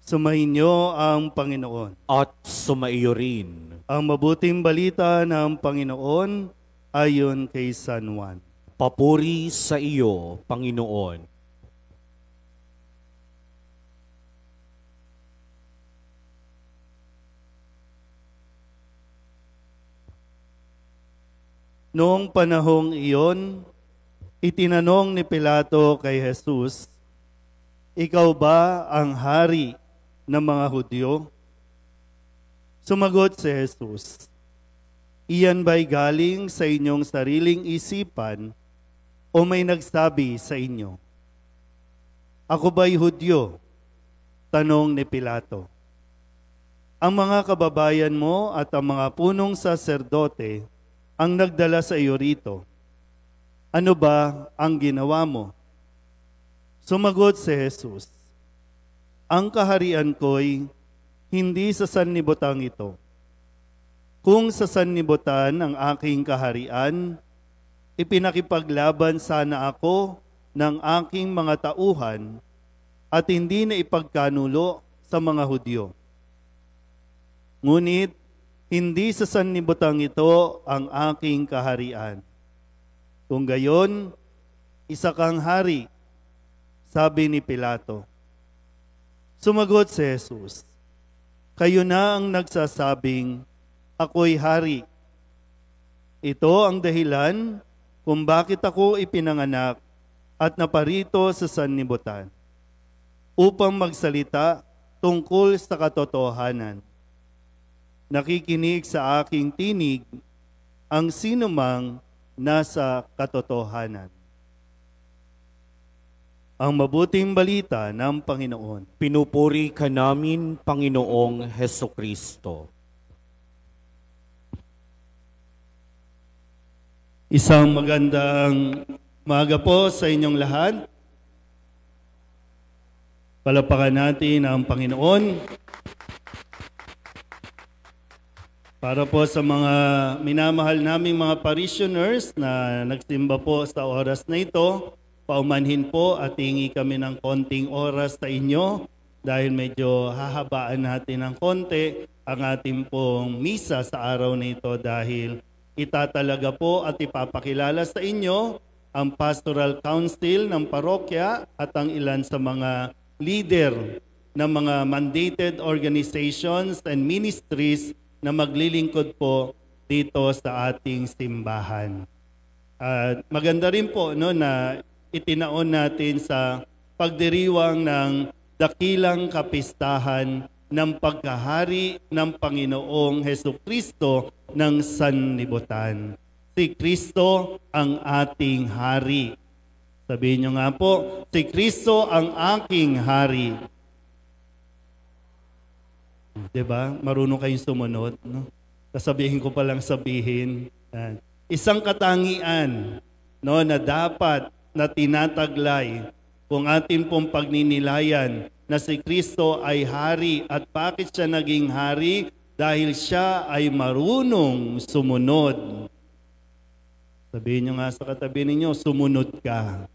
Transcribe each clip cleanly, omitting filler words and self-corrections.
Sumainyo ang Panginoon. At sumaiyo rin. Ang mabuting balita ng Panginoon ayon kay San Juan. Papuri sa iyo, Panginoon. Noong panahong iyon, itinanong ni Pilato kay Jesus, "Ikaw ba ang hari ng mga Hudyo?" Sumagot si Jesus, "Iyan ba'y galing sa inyong sariling isipan o may nagsabi sa inyo?" "Ako ba'y Hudyo?" tanong ni Pilato. "Ang mga kababayan mo at ang mga punong saserdote ang nagdala sa iyo rito. Ano ba ang ginawa mo?" Sumagot si Jesus, "Ang kaharian ko'y hindi sa sanlibutan ito. Kung sa sanlibutan ang aking kaharian, ipinakipaglaban sana ako ng aking mga tauhan at hindi na ipagkanulo sa mga Hudyo. Ngunit hindi sa sanlibutan ito ang aking kaharian. Kung gayon, isa kang hari," sabi ni Pilato. Sumagot si Jesus, "Kayo na ang nagsasabing, ako'y hari. Ito ang dahilan kung bakit ako ipinanganak at naparito sa sanlibutan, upang magsalita tungkol sa katotohanan. Nakikinig sa aking tinig ang sinumang nasa katotohanan." Ang mabuting balita ng Panginoon. Pinupuri ka namin, Panginoong Hesukristo. Isang magandang umaga po sa inyong lahat. Palapakan natin ang Panginoon. Para po sa mga minamahal naming mga parishioners na nagsimba po sa oras na ito, paumanhin po at hingi kami ng konting oras sa inyo dahil medyo hahabaan natin ng konti ang ating pong misa sa araw na ito dahil itatalaga po at ipapakilala sa inyo ang Pastoral Council ng parokya at ang ilan sa mga leader ng mga mandated organizations and ministries na maglilingkod po dito sa ating simbahan. At maganda rin po na itinaon natin sa pagdiriwang ng dakilang kapistahan ng pagkahari ng Panginoong Hesukristo ng sanlibutan. Si Kristo ang ating hari. Sabihin nyo nga po, si Kristo ang aking hari. Diba? Marunong kayong sumunod. No? Sasabihin ko palang sabihin. Isang katangian na dapat na tinataglay kung atin pong pagninilayan na si Kristo ay hari. At bakit siya naging hari? Dahil siya ay marunong sumunod. Sabihin nyo nga sa katabi ninyo, sumunod ka.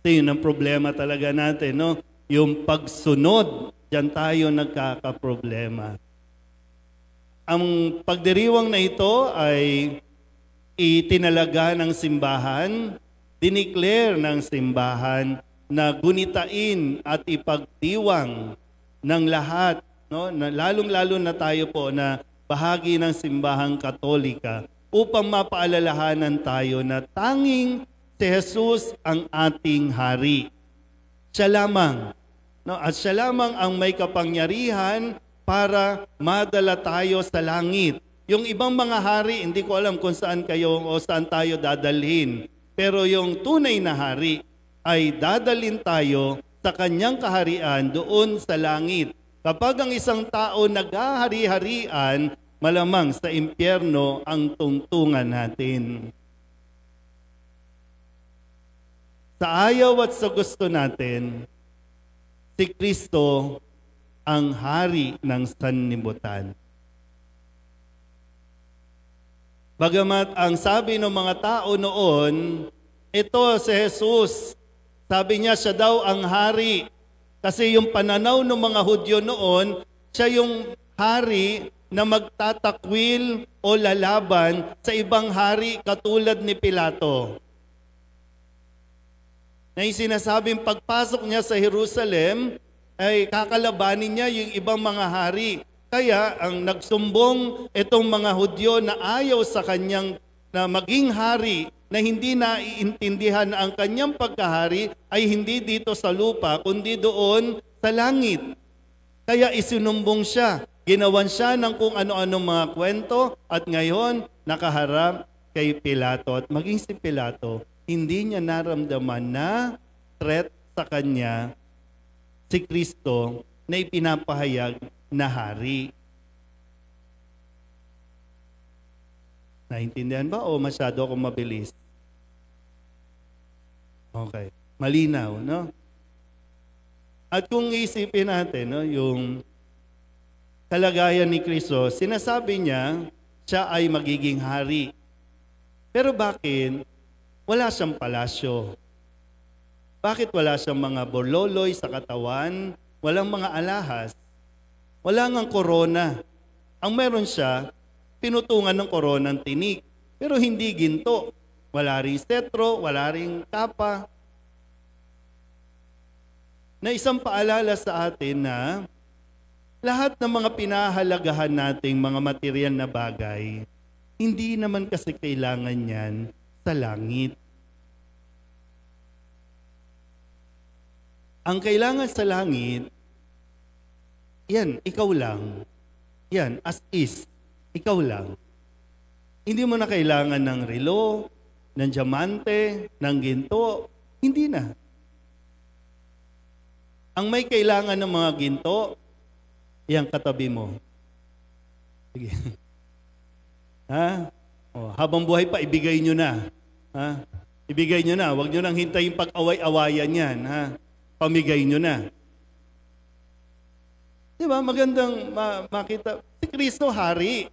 Ito yun ang problema talaga natin, no? Yung pagsunod, diyan tayo nagkakaproblema. Ang pagdiriwang na ito ay itinalaga ng simbahan, dineclare ng simbahan na gunitain at ipagdiwang ng lahat, no? Lalong-lalo na tayo po na bahagi ng simbahang Katolika upang mapaalalahanan tayo na tanging si Jesus ang ating hari. Siya lamang. No? At siya lamang ang may kapangyarihan para madala tayo sa langit. Yung ibang mga hari, hindi ko alam kung saan kayo o saan tayo dadalhin. Pero yung tunay na hari ay dadalhin tayo sa kanyang kaharian doon sa langit. Kapag ang isang tao naghahari-harian, malamang sa impyerno ang tungtungan natin. Sa ayaw at sa gusto natin, si Kristo ang hari ng sanlibutan. Bagamat ang sabi ng mga tao noon, ito si Jesus, sabi niya siya daw ang hari Kasi yung pananaw ng mga Hudyo noon, siya yung hari na magtatakwil o lalaban sa ibang hari katulad ni Pilato. Na yung sinasabing pagpasok niya sa Jerusalem, ay kakalabanin niya yung ibang mga hari. Kaya ang nagsumbong itong mga Hudyo na ayaw sa kanyang na maging hari, na hindi naiintindihan na ang kanyang pagkahari ay hindi dito sa lupa, kundi doon sa langit. Kaya isinumbong siya. Ginawan siya ng kung ano-anong mga kwento at ngayon nakaharap kay Pilato. At maging si Pilato, hindi niya naramdaman na threat sa kanya si Kristo na ipinapahayag na hari. Naintindihan ba o masyado akong mabilis? Okay. Malinaw, no? At kung isipin natin, no, yung kalagayan ni Kristo, sinasabi niya, siya ay magiging hari. Pero bakit wala siyang palasyo? Bakit wala siyang mga bololoy sa katawan? Walang mga alahas? Wala ngang korona. Ang meron siya, pinutungan ng koronang tinik. Pero hindi ginto. Wala ring setro, wala ring kapa. Na isang paalala sa atin na lahat ng mga pinahalagahan nating mga material na bagay, hindi naman kasi kailangan yan sa langit. Ang kailangan sa langit, yan, ikaw lang. Yan, as is, ikaw lang. Hindi mo na kailangan ng relo, ng diamante, ng ginto. Hindi na. Ang may kailangan ng mga ginto, yan katabi mo. Sige. Ha? O, habang buhay pa, ibigay nyo na. Ha? Ibigay nyo na. Huwag nyo nang hintayin pag-away-awayan yan. Ha? Pamigay nyo na. Di ba? Magandang makita. Si Kristo hari.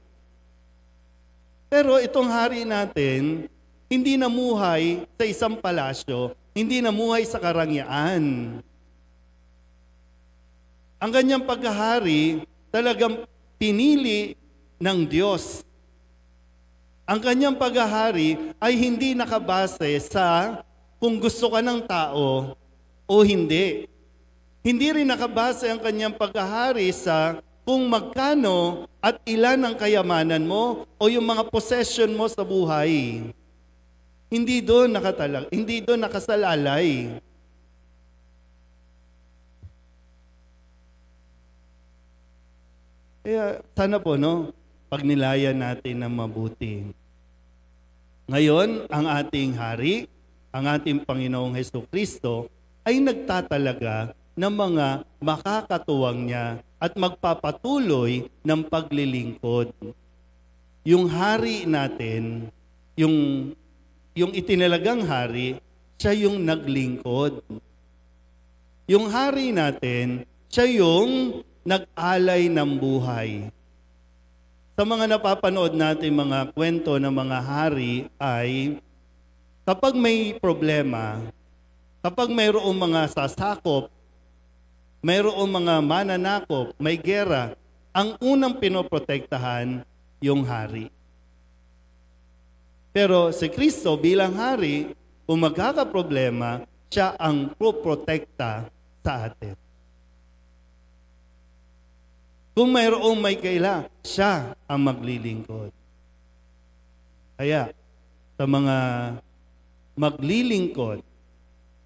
Pero itong hari natin, hindi namuhay sa isang palasyo, hindi namuhay sa karangyaan. Ang kanyang pagkahari talagang pinili ng Diyos. Ang kanyang paghahari ay hindi nakabase sa kung gusto ka ng tao o hindi. Hindi rin nakabase ang kanyang paghahari sa kung magkano at ilan ang kayamanan mo o yung mga possession mo sa buhay. Hindi doon nakasalalay. Kaya sana po, no, pagnilayan natin ng mabuti. Ngayon, ang ating hari, ang ating Panginoong Hesukristo, ay nagtatalaga ng mga makakatuwang niya at magpapatuloy ng paglilingkod. Yung hari natin, yung itinalagang hari, siya yung naglingkod. Yung hari natin, siya yung nag-alay ng buhay. Sa mga napapanood natin mga kwento ng mga hari ay kapag may problema, kapag mayroong mga sasakop, mayroong mga mananakop, may gera, ang unang pinoprotektahan yung hari. Pero si Kristo bilang hari, kung magkakaproblema, siya ang proprotekta sa atin. Kung mayroong may kaila, siya ang maglilingkod. Kaya, sa mga maglilingkod,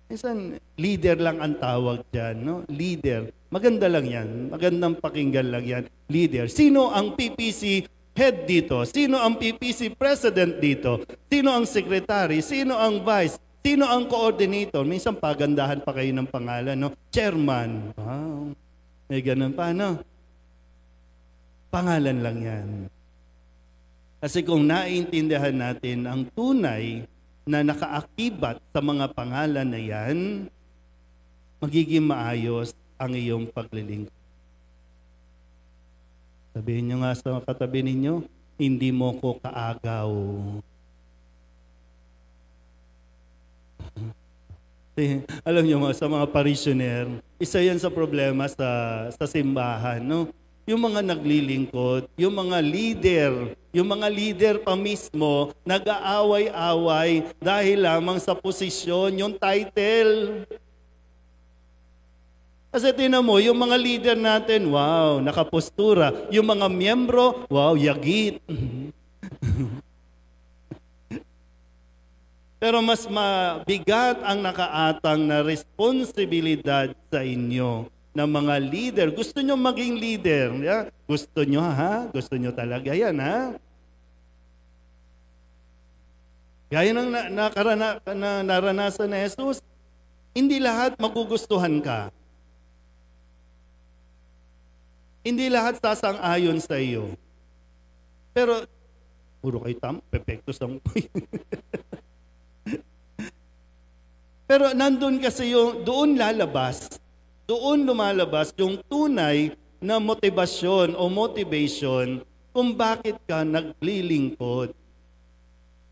minsan leader lang ang tawag dyan, no? Leader. Maganda lang yan. Magandang pakinggan lang yan. Leader. Sino ang PPC head dito? Sino ang PPC president dito? Sino ang secretary? Sino ang vice? Sino ang coordinator? Minsan pagandahan pa kayo ng pangalan, no? Chairman. Wow. May ganun pa, no? Pangalan lang yan. Kasi kung naiintindihan natin ang tunay na nakaakibat sa mga pangalan na yan, magiging maayos ang iyong paglilingkod. Sabihin nyo nga sa katabi ninyo, hindi mo ko kaagaw. Alam niyo sa mga parishioner, isa yan sa problema sa simbahan, no? Yung mga naglilingkod, yung mga leader pa mismo, nag-aaway-away dahil lamang sa posisyon, yung title. Kasi tinan mo, yung mga leader natin, wow, nakapostura. Yung mga miyembro, wow, yagit. Pero mas mabigat ang nakaatang na responsibilidad sa inyo ng mga leader. Gusto nyo maging leader? Yeah? Gusto nyo, ha? Gusto nyo talaga yan, ha? Gaya ng naranasan ni Jesus, hindi lahat magugustuhan ka. Hindi lahat sasang-ayon sa iyo. Pero, puro kayo pepekto sa Pero nandun kasi doon lumalabas yung tunay na motivasyon o motivation kung bakit ka naglilingkod.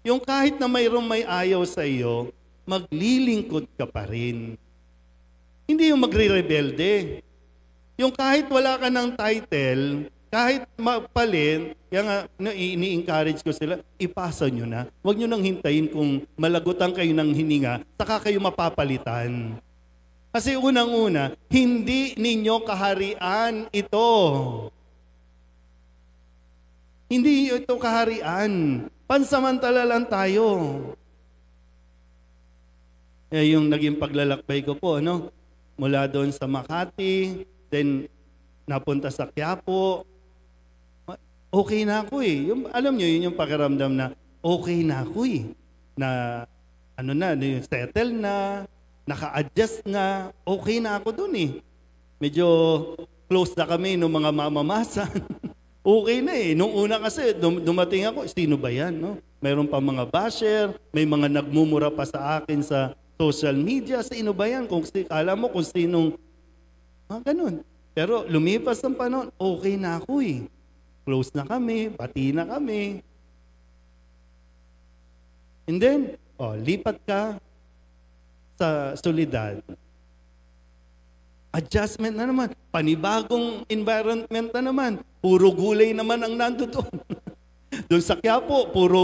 Yung kahit na mayroong may ayaw sa iyo, maglilingkod ka pa rin. Hindi yung magre-rebelde. Yung kahit wala ka ng title, kahit mapalin, kaya nga ini-encourage ko sila, ipasa nyo na. Huwag nyo nang hintayin kung malagutan kayo ng hininga, saka kayo mapapalitan. Kasi unang-una, hindi ninyo kaharian ito. Hindi ito kaharian. Pansamantala lang tayo. Yung naging paglalakbay ko po, no? Mula doon sa Makati, then napunta sa Quiapo, okay na ako eh. Alam nyo, yun yung pakiramdam na okay na ako eh. Na settle na, naka-adjust na, okay na ako dun eh. Medyo close na kami ng mga mamamasan. Okay na eh. Nung una kasi, dumating ako, sino ba yan? No? Mayroon pa mga basher, may mga nagmumura pa sa akin sa social media. Sino ba yan? Alam mo kung sinong, ganun. Pero lumipas ang panahon, okay na ako eh. Close na kami, pati na kami. And then, lipat ka sa Soledad. Adjustment na naman. Panibagong environment na naman. Puro gulay naman ang nandoon. Doon sa Quiapo, puro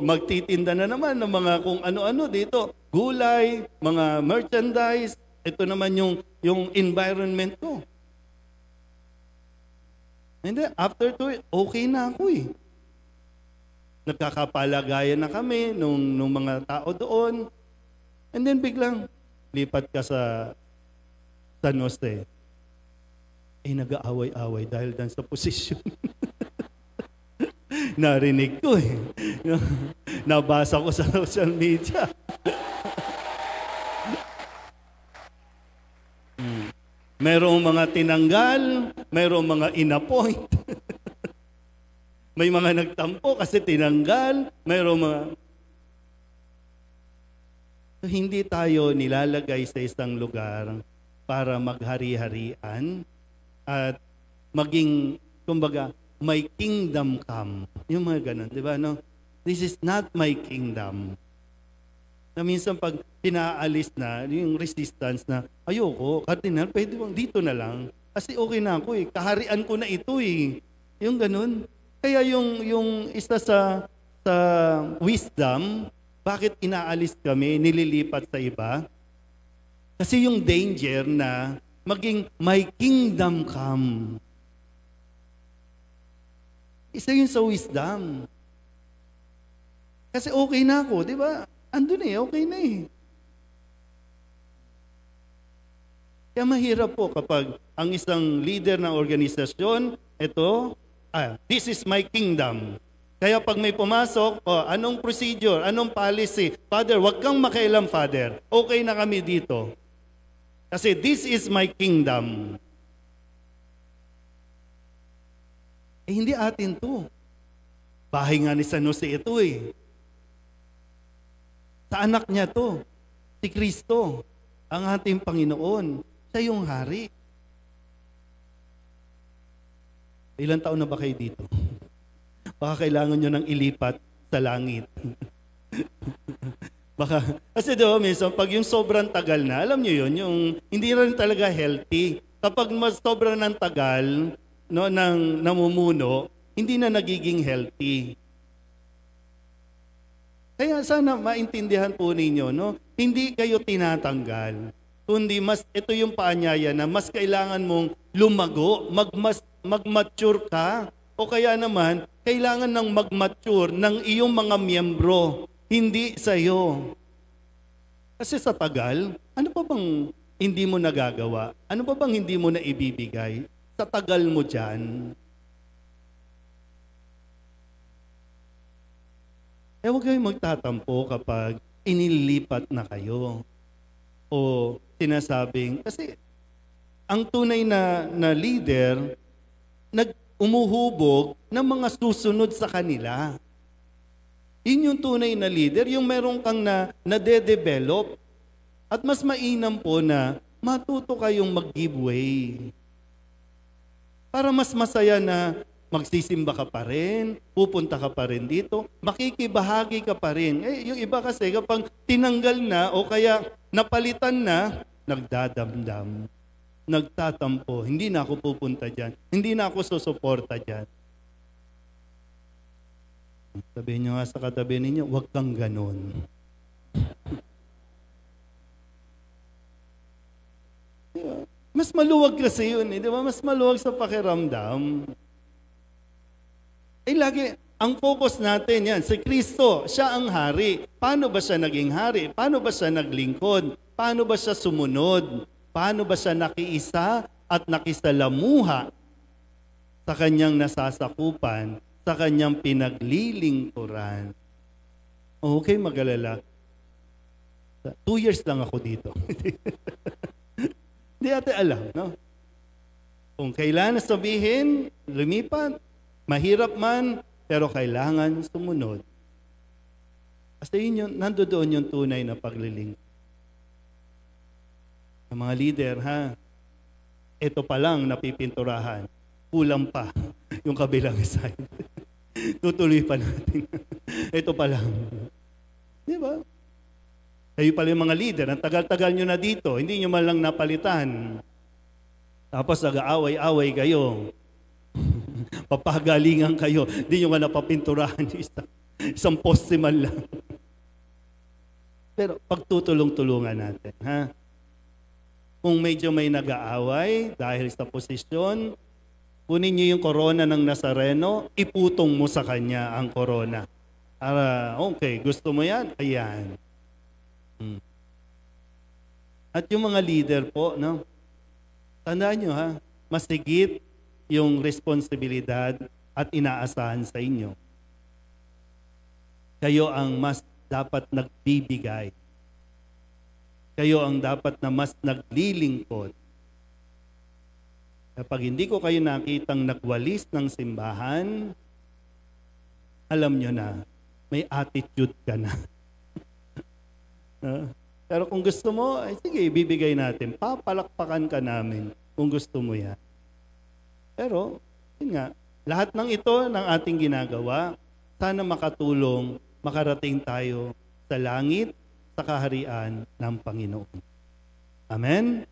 magtitinda na naman ng mga kung ano-ano dito. Gulay, mga merchandise. Ito naman yung environment ko. And then, after okay na ako eh. Nagkakapalagayan na kami nung mga tao doon. And then biglang, lipat ka sa San Jose. Nag-aaway-away dahil dan sa posisyon. Narinig ko eh. Nabasa ko sa social media. Mayroong mga tinanggal, mayroong mga inappoint. May mga nagtampo kasi tinanggal, mayroong mga... So, hindi tayo nilalagay sa isang lugar para maghari-harian at maging, kumbaga, my kingdom come. Yung mga ganun, di ba? No? This is not my kingdom. Na minsan pag pinaalis na, yung resistance na, ayoko, kardinal, pwede bang dito na lang? Kasi okay na ako eh, kaharian ko na ito eh. Yung ganun. Kaya yung isa sa wisdom, bakit inaalis kami, nililipat sa iba? Kasi yung danger na maging my kingdom come. Isa yun sa wisdom. Kasi okay na ako, di ba? Andun eh, okay na eh. Kaya mahirap po kapag ang isang leader ng organisasyon, this is my kingdom. Kaya pag may pumasok, anong procedure, anong policy? Father, wag kang makialam, Father. Okay na kami dito. Kasi this is my kingdom. Hindi atin to. Bahay nga ni San Jose ito eh. Sa anak niya to, si Kristo, ang ating Panginoon. Siya yung hari. Ilang taon na ba kayo dito? Baka kailangan nyo nang ilipat sa langit. Baka, kasi minsan pag yung sobrang tagal na, alam nyo yun, yung hindi rin talaga healthy. Kapag mas sobrang ng tagal, no, ng namumuno, hindi na nagiging healthy. Kaya sana maintindihan po ninyo, no, hindi kayo tinatanggal. Kundi mas, ito yung paanyaya na mas kailangan mong lumago, mag-mature ka, o kaya naman, kailangan ng mag-mature ng iyong mga miyembro, hindi sa'yo. Kasi sa tagal, ano pa bang hindi mo nagagawa? Ano pa bang hindi mo na ibibigay? Sa tagal mo dyan. Huwag kayong magtatampo kapag inilipat na kayo. O sinasabing, kasi ang tunay na leader, umuhubog ng mga susunod sa kanila. Yun yung tunay na leader, yung meron kang nade-develop. At mas mainam po na matuto kayong mag-give way. Para mas masaya na magsisimba ka pa rin, pupunta ka pa rin dito, makikibahagi ka pa rin. Yung iba kasi kapag tinanggal na o kaya napalitan na, nagdadamdam, nagtatampo, hindi na ako pupunta dyan, hindi na ako susuporta dyan. Sabihin nyo nga sa katabi ninyo, huwag kang ganon. Mas maluwag kasi yun, di ba? Mas maluwag sa pakiramdam. Lagi, ang focus natin yan, si Kristo, siya ang hari. Paano ba siya naging hari? Paano ba siya naglingkod? Paano ba siya sumunod? Paano ba siya nakiisa at nakisalamuha sa kanyang nasasakupan, sa kanyang pinaglilingkuran? Okay, mag-alala. 2 years lang ako dito. Hindi natin alam, no? Kung kailangan sabihin, lumipat, mahirap man, pero kailangan sumunod. Kasi yun nandoon yung tunay na paglilingkod. Ang mga leader, ito pa lang napipinturahan, kulang pa yung kabilang side. Tutuloy pa natin. Ito pa lang. Di ba? Kayo pala yung mga leader, ang tagal-tagal nyo na dito, hindi nyo man lang napalitan. Tapos nag-aaway-aaway kayo. Papagalingan kayo, hindi nyo nga napapinturahan yung isang poste man lang. Pero pagtutulong-tulungan natin, Kung medyo may nag-aaway dahil sa posisyon, kunin nyo yung korona ng Nazareno, iputong mo sa kanya ang korona. Okay, gusto mo yan? Ayan. At yung mga leader po, no? Tandaan nyo masigit yung responsibilidad at inaasahan sa inyo. Kayo ang mas dapat nagbibigay. Kayo ang dapat na mas naglilingkod. Kapag hindi ko kayo nakitang nagwalis ng simbahan, alam nyo na, may attitude ka na. Pero kung gusto mo, sige, ibibigay natin. Papalakpakan ka namin kung gusto mo yan. Pero, yun nga, lahat ng ito ng ating ginagawa, sana makatulong, makarating tayo sa langit, sa kaharian ng Panginoon. Amen?